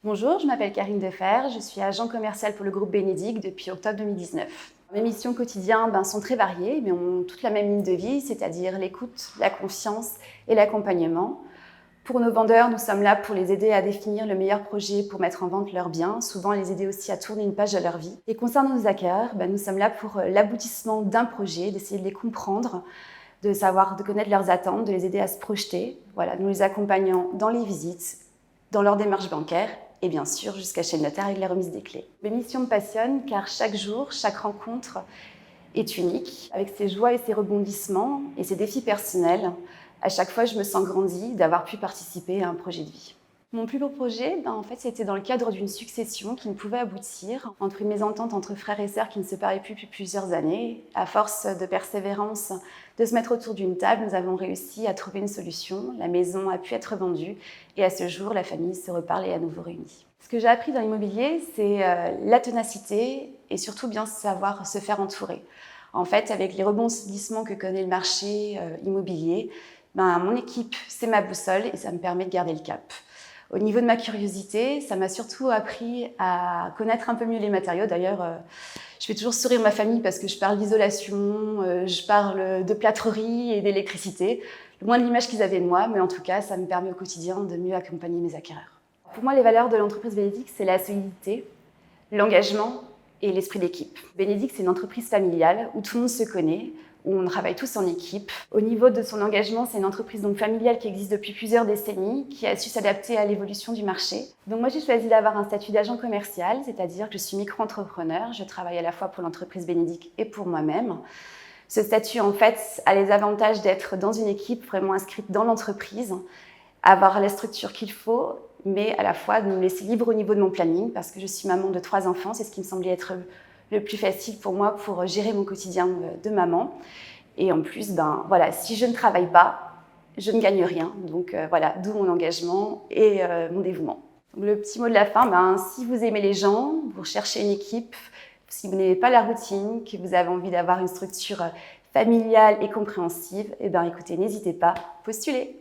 Bonjour, je m'appelle Karine Defer, je suis agent commercial pour le groupe Bénédicte depuis octobre 2019. Mes missions quotidiennes sont très variées, mais ont toutes la même ligne de vie, c'est-à-dire l'écoute, la confiance et l'accompagnement. Pour nos vendeurs, nous sommes là pour les aider à définir le meilleur projet pour mettre en vente leurs biens, souvent les aider aussi à tourner une page de leur vie. Et concernant nos acquéreurs, nous sommes là pour l'aboutissement d'un projet, d'essayer de les comprendre, de connaître leurs attentes, de les aider à se projeter. Voilà, nous les accompagnons dans les visites, dans leur démarche bancaire et bien sûr jusqu'à chez le notaire avec la remise des clés. Mes missions me passionnent car chaque jour, chaque rencontre est unique, avec ses joies et ses rebondissements et ses défis personnels. À chaque fois, je me sens grandie d'avoir pu participer à un projet de vie. Mon plus beau projet, c'était dans le cadre d'une succession qui ne pouvait aboutir entre une mésentente entre frères et sœurs qui ne se parlaient plus depuis plusieurs années. À force de persévérance, de se mettre autour d'une table, nous avons réussi à trouver une solution. La maison a pu être vendue et à ce jour, la famille se reparle et est à nouveau réunie. Ce que j'ai appris dans l'immobilier, c'est la ténacité et surtout bien savoir se faire entourer. En fait, avec les rebondissements que connaît le marché immobilier, mon équipe, c'est ma boussole et ça me permet de garder le cap. Au niveau de ma curiosité, ça m'a surtout appris à connaître un peu mieux les matériaux. D'ailleurs, je fais toujours sourire ma famille parce que je parle d'isolation, je parle de plâtrerie et d'électricité. Loin de l'image qu'ils avaient de moi, mais en tout cas, ça me permet au quotidien de mieux accompagner mes acquéreurs. Pour moi, les valeurs de l'entreprise Bénédicte, c'est la solidité, l'engagement et l'esprit d'équipe. Bénédicte, c'est une entreprise familiale où tout le monde se connaît, où on travaille tous en équipe. Au niveau de son engagement, c'est une entreprise familiale qui existe depuis plusieurs décennies, qui a su s'adapter à l'évolution du marché. Donc moi, j'ai choisi d'avoir un statut d'agent commercial, c'est-à-dire que je suis micro-entrepreneur. Je travaille à la fois pour l'entreprise Bénédicte et pour moi-même. Ce statut, en fait, a les avantages d'être dans une équipe vraiment inscrite dans l'entreprise, avoir la structure qu'il faut, mais à la fois de me laisser libre au niveau de mon planning, parce que je suis maman de 3 enfants, c'est ce qui me semblait être le plus facile pour moi pour gérer mon quotidien de maman. Et en plus, si je ne travaille pas, je ne gagne rien. Donc d'où mon engagement et mon dévouement. Donc, le petit mot de la fin, si vous aimez les gens, vous recherchez une équipe, si vous n'aimez pas la routine, que vous avez envie d'avoir une structure familiale et compréhensive, écoutez, n'hésitez pas, postulez.